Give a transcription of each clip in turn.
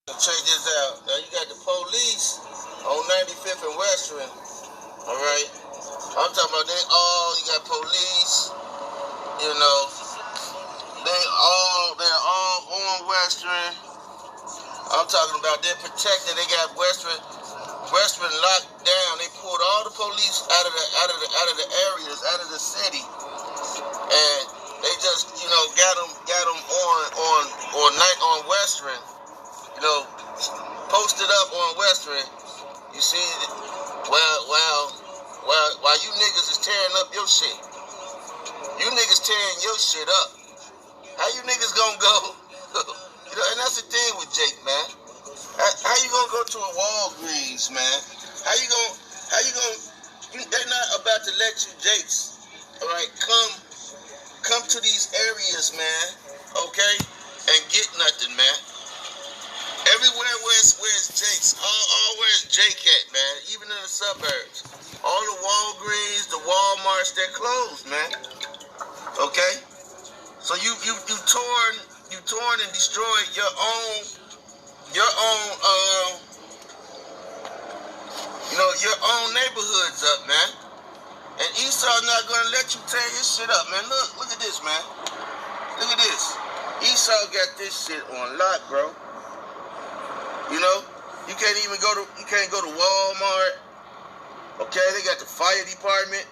Check this out. Now you got the police on 95th and Western. All right. I'm talking about you got police. You know, they're all on Western. I'm talking about they're protected. They got Western locked down. They pulled all the police out of the areas, out of the city, and they just got them on Western. You know, posted up on Western. You see, while you niggas is tearing up your shit, you niggas tearing your shit up. How you niggas gonna go? And that's the thing with Jake, man. How you gonna go to a Walgreens, man? How you gonna? They're not about to let you Jakes, all right? Come to these areas, man. Okay, and get nothing, man. Everywhere where's Jake's, all where's Jake at, man. Even in the suburbs, all the Walgreens, the Walmarts, they're closed, man. Okay, so you torn and destroyed your own neighborhoods up, man. And Esau's not gonna let you tear his shit up, man. Look at this, man. Look at this. Esau got this shit on lock, bro. You know, you can't go to Walmart. Okay, they got the fire department.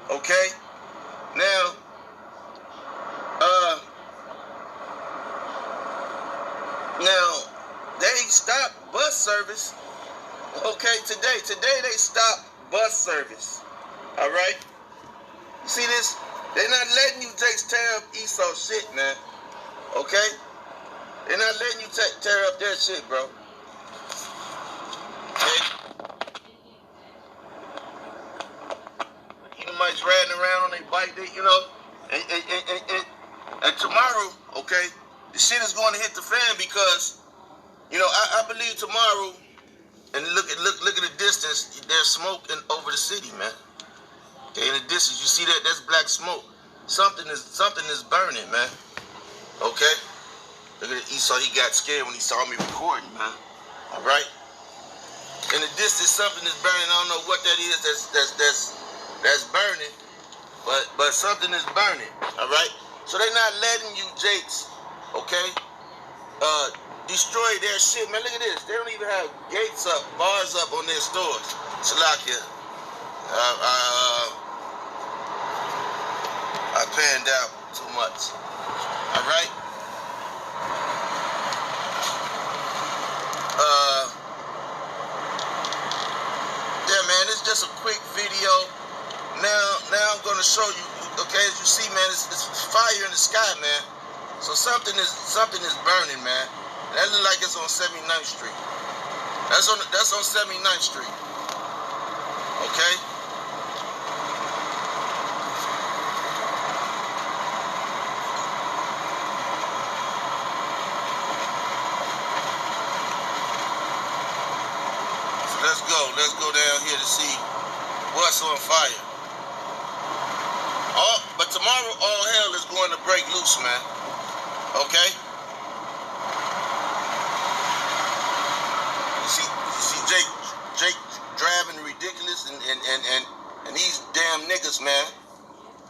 Okay, now, they stopped bus service. Okay, today they stopped bus service. All right, you see this? They're not letting you tear up Esau's shit, man. Okay, they're not letting you tear up their shit, bro. Okay. Edomites riding around on their bike, and tomorrow, okay, the shit is going to hit the fan because, I believe tomorrow, and look at the distance, there's smoke over the city, man. Okay, in the distance, you see that? That's black smoke. Something is burning, man. Okay? Look at Esau, he got scared when he saw me recording, man. All right? In the distance, something is burning. I don't know what that is that's burning, but something is burning. All right? So they're not letting you Jakes, okay, destroy their shit, man. Look at this. They don't even have gates up, bars up on their stores. Salakia. I panned out too much. All right? Yeah, man, it's just a quick video. Now I'm gonna show you. Okay, as you see, man, it's fire in the sky, man. So something is burning, man. That looks like it's on 79th Street. That's on 79th Street. Okay. Let's go down here to see what's on fire. But tomorrow all hell is going to break loose, man. Okay? You see Jake driving ridiculous and these damn niggas, man.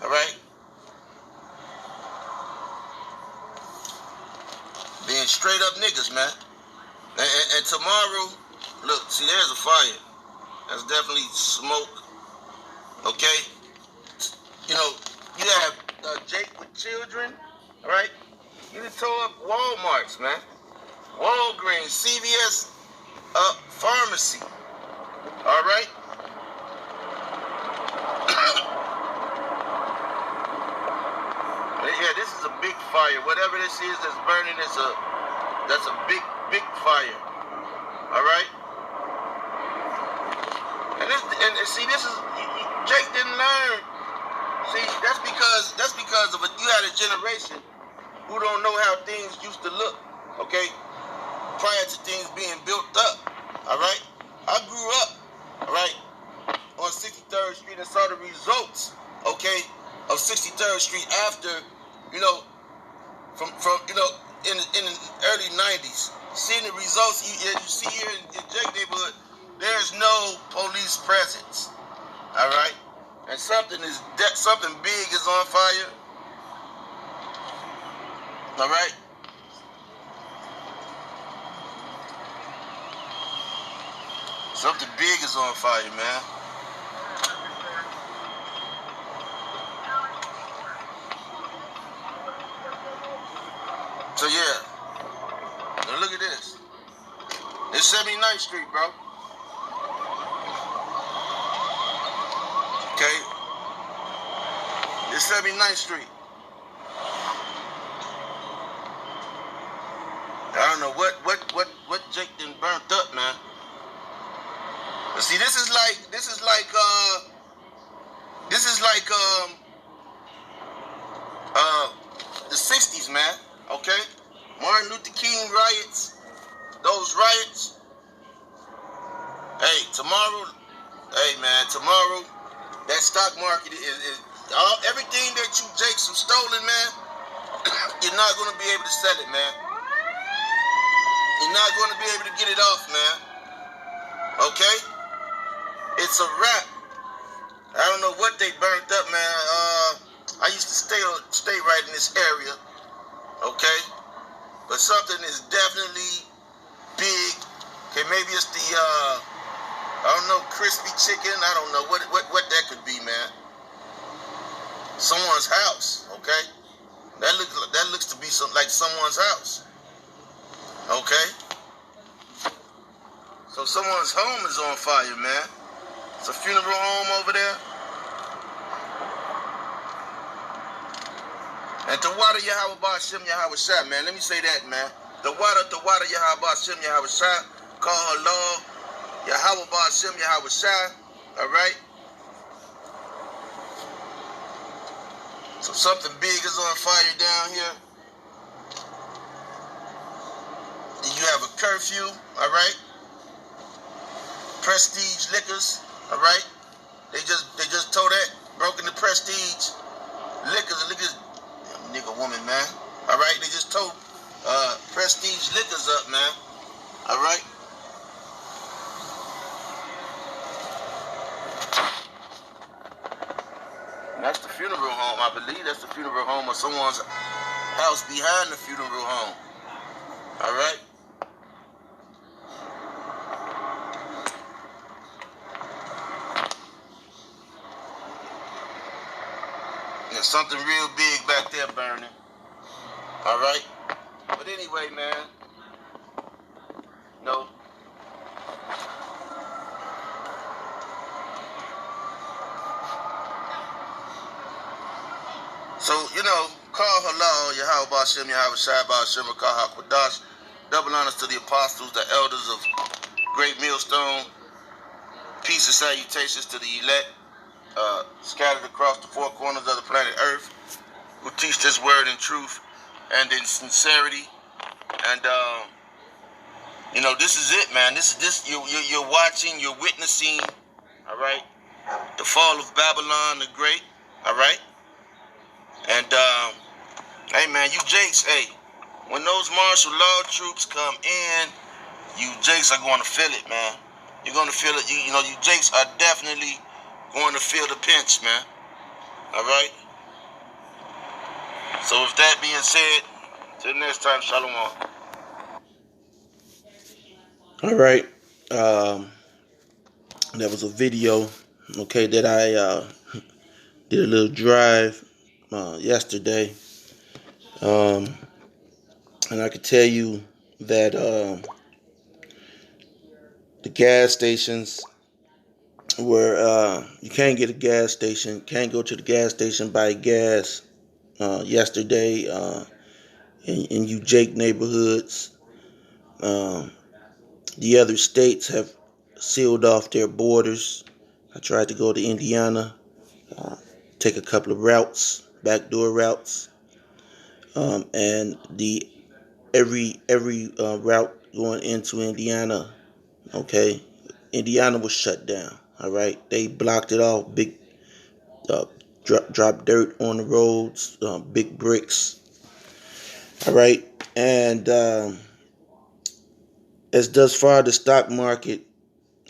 All right? Being straight up niggas, man. And tomorrow, look, see, there's a fire. That's definitely smoke. Okay? You have Jake with children. All right? You done tore up Walmarts, man. Walgreens, CVS, pharmacy. All right? Yeah, this is a big fire. Whatever this is that's burning, that's a big fire. All right? And see, this is Jake didn't learn. See, that's because of you had a generation who don't know how things used to look. Okay, prior to things being built up. All right, I grew up, all right, on 63rd Street and saw the results. Okay, of 63rd Street after, from in the early 90s. seeing the results you see here in Jake neighborhood, there's no police presence. All right, and something big is on fire. All right. Something big is on fire, man. So yeah, now look at this. It's 79th Street, bro. Okay, it's 79th Street. I don't know what Jake done burnt up, man. But see, this is like uh the 60s, man. Okay, Martin Luther King riots, those riots. Hey, tomorrow, tomorrow that stock market is all everything that you Jakes have stolen, man. You're not gonna be able to sell it, man. You're not gonna be able to get it off, man. Okay, it's a wrap. I don't know what they burnt up, man. I used to stay right in this area, okay? But something is definitely big. Okay, maybe it's the I don't know, crispy chicken. I don't know what that could be, man. Someone's house, okay? That looks to be like someone's house, okay? So someone's home is on fire, man. It's a funeral home over there. And Tawada Yahweh Ba'Shem Yahweh Shah, man. Let me say that, man. Tawada Yahweh Ba'Shem Yahweh Shah. Call her Lord Yahweh Ba'Shem Yahweh Shah. All right? So something big is on fire down here. You have a curfew, all right? Prestige Liquors, all right? They just told that, broken the Prestige Liquors, nigga woman, man. All right, they just told Prestige Liquors up, man. All right. And that's the funeral home, I believe. That's the funeral home or someone's house behind the funeral home. All right. There's something real big back there burning. All right. But anyway, man. No. So, call halal, Yahweh Ba'Shem, Yahweh Shai Ba'Shem, Rakah HaKwadash. Double honors to the apostles, the elders of Great Millstone. Peace and salutations to the elect, scattered across the four corners of the planet Earth, who teach this word in truth and in sincerity. And, this is it, man. You're watching, you're witnessing, all right, the fall of Babylon the Great, all right? And, hey, man, you Jakes, hey, when those martial law troops come in, you Jakes are going to feel it, man. You're going to feel it. You Jakes are definitely going to feel the pinch, man. All right? So with that being said, till next time, shalom. All right. That was a video, okay, that I did a little drive yesterday. And I could tell you that the gas stations where you can't get a gas station, can't go to the gas station, buy gas yesterday in you Jake neighborhoods. The other states have sealed off their borders. I tried to go to Indiana, take a couple of routes, backdoor routes, and the every route going into Indiana, okay, Indiana was shut down. All right, they blocked it off. Big drop dirt on the roads, big bricks. All right, and as thus far the stock market,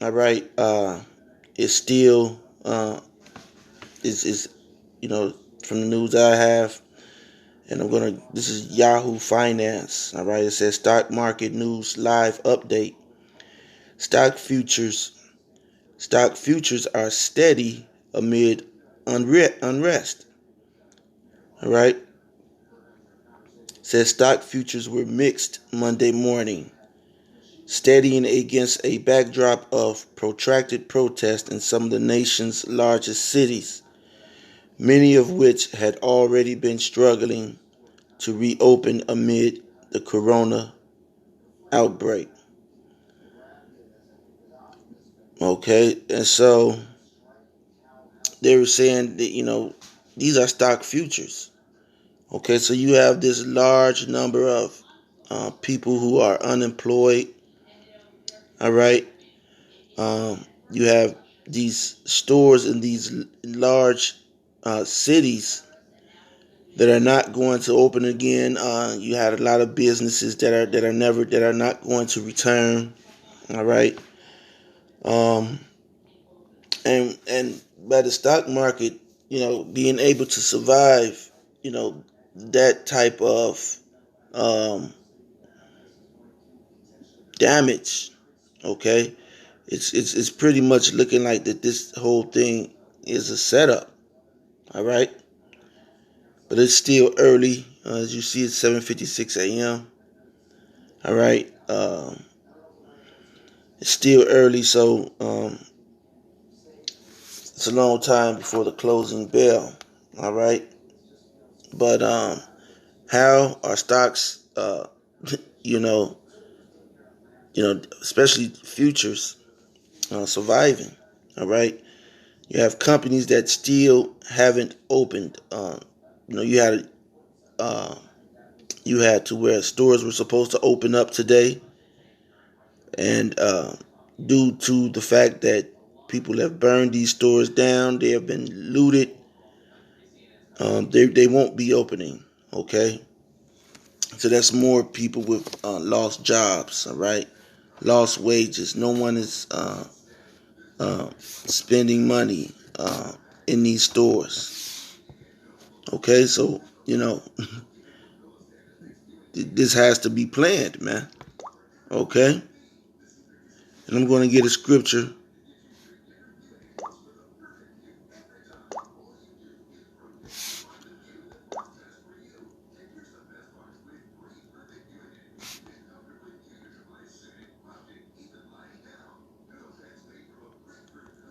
all right, is still is from the news I have, and this is Yahoo Finance, all right. It says stock market news live update. Stock futures stock futures are steady amid unrest. All right. It says stock futures were mixed Monday morning, steadying against a backdrop of protracted protest in some of the nation's largest cities, many of which had already been struggling to reopen amid the corona outbreak. Okay, and so they were saying that, these are stock futures. Okay, so you have this large number of people who are unemployed. All right, you have these stores in these large cities that are not going to open again. You had a lot of businesses that are not going to return. All right, um, and by the stock market, being able to survive, that type of um, damage. Okay, it's pretty much looking like that this whole thing is a setup. All right, but it's still early. As you see, it's 7:56 a.m. All right, it's still early, so it's a long time before the closing bell. All right, but how are stocks? You know, especially futures, surviving. All right, you have companies that still haven't opened. You had uh, you had to where stores were supposed to open up today, and due to the fact that people have burned these stores down, they have been looted. They won't be opening. Okay, so that's more people with lost jobs. All right, lost wages. No one is spending money in these stores. Okay, so this has to be planned, man. Okay, and I'm going to get a scripture.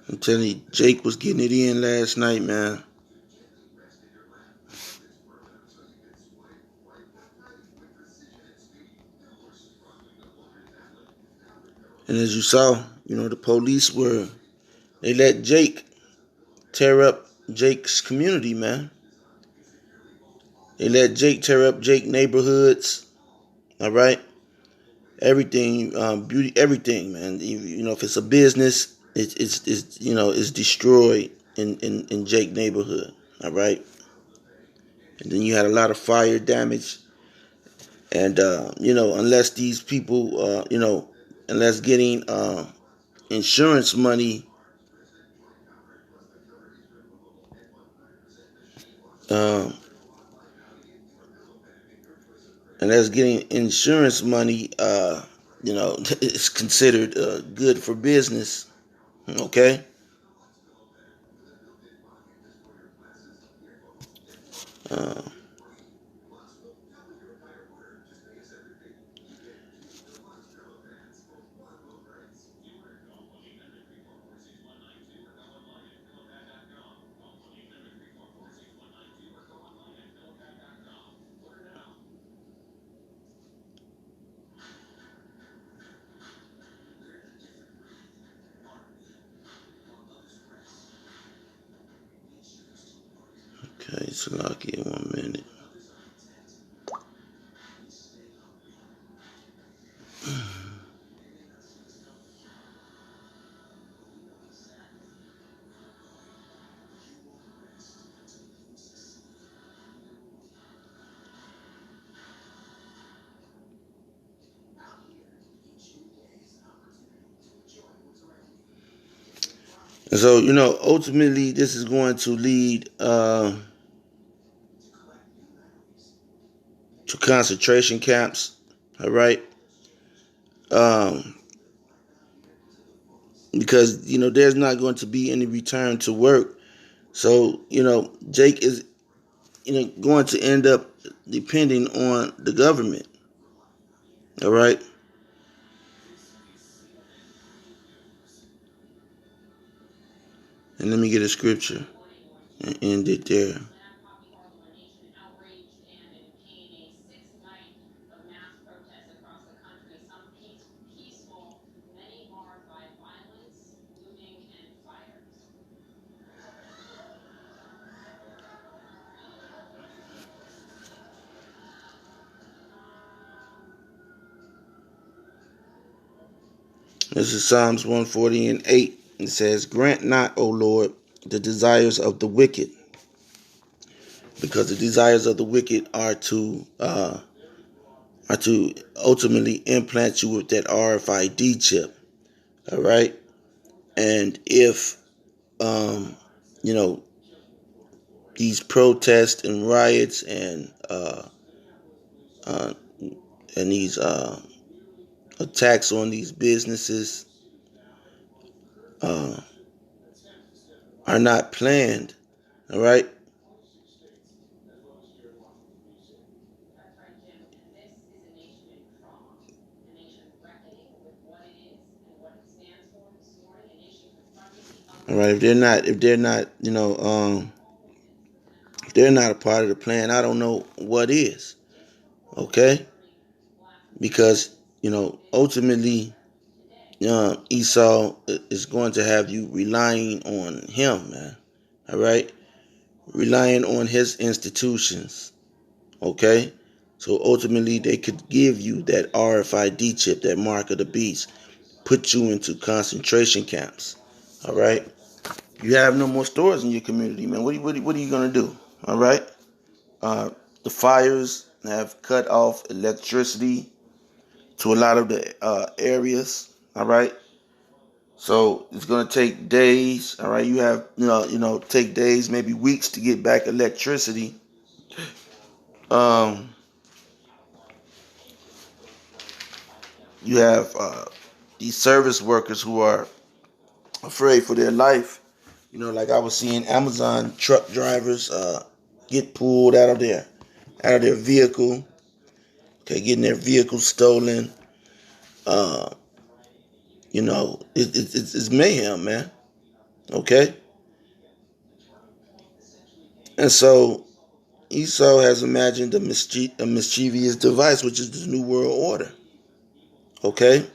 I'm telling you, Jake was getting it in last night, man. And as you saw, the police they let Jake tear up Jake's community, man. They let Jake tear up Jake neighborhoods. All right, everything, beauty, everything, man. If it's a business, it's destroyed in Jake neighborhood. All right, and then you had a lot of fire damage, and unless these people, unless getting insurance money, um, unless getting insurance money, it's considered good for business. Okay. Uh, okay, so I'll give 1 minute. And so, ultimately, this is going to lead to concentration camps. All right. Um, because, there's not going to be any return to work. So, Jake is, going to end up depending on the government. All right. And let me get a scripture and end it there. This is Psalms 140 and 8. It says, "Grant not, O Lord, the desires of the wicked," because the desires of the wicked are to ultimately implant you with that RFID chip. All right, and if you know these protests and riots uh, and these attacks on these businesses uh, are not planned, all right, all right, if they're not, if they're not a part of the plan, I don't know what is, okay, because ultimately Esau is going to have you relying on him, man. All right, relying on his institutions. Okay, so ultimately they could give you that RFID chip, that mark of the beast, put you into concentration camps. All right, you have no more stores in your community, man. What are you gonna do? All right, uh, the fires have cut off electricity to a lot of the areas. All right, so it's gonna take days. All right, you have take days, maybe weeks to get back electricity. Um, you have these service workers who are afraid for their life. Like I was seeing Amazon truck drivers get pulled out of their vehicle. Okay, getting their vehicle stolen. Uh, it's mayhem, man. Okay, and so Esau has imagined a mischievous device, which is the New World Order. Okay,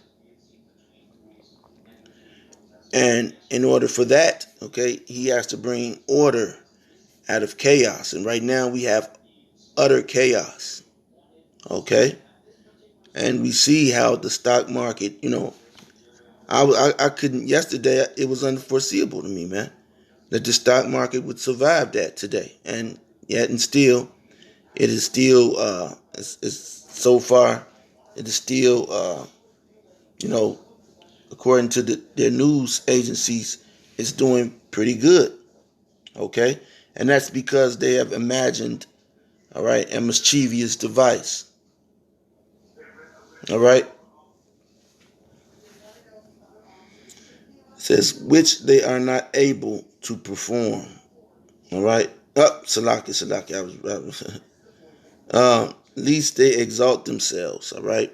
and in order for that, okay, he has to bring order out of chaos. And right now we have utter chaos. Okay, and we see how the stock market. I couldn't yesterday. It was unforeseeable to me, man, that the stock market would survive that today, and yet and still, it is still. It's so far, it is still. You know, according to their news agencies, it's doing pretty good. Okay, and that's because they have imagined, all right, a mischievous device. All right, it says which they are not able to perform. All right. Salaki. I was least they exalt themselves. All right.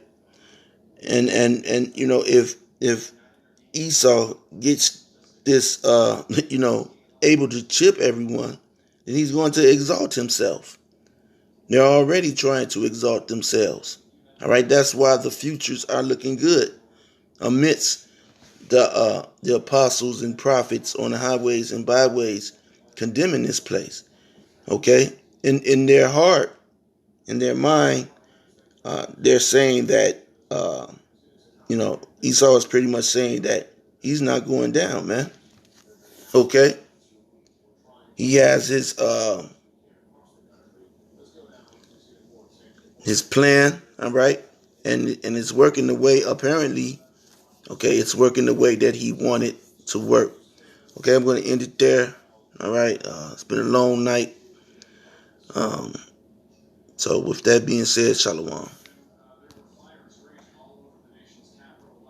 And if Esau gets this able to chip everyone, then he's going to exalt himself. They're already trying to exalt themselves. All right. That's why the futures are looking good amidst the apostles and prophets on the highways and byways condemning this place. Okay, in their heart, in their mind, they're saying that Esau is pretty much saying that he's not going down, man. Okay, he has his plan, all right, and it's working the way apparently. Okay, it's working the way that he wanted to work. Okay, I'm going to end it there. All right. It's been a long night. So with that being said, shalom.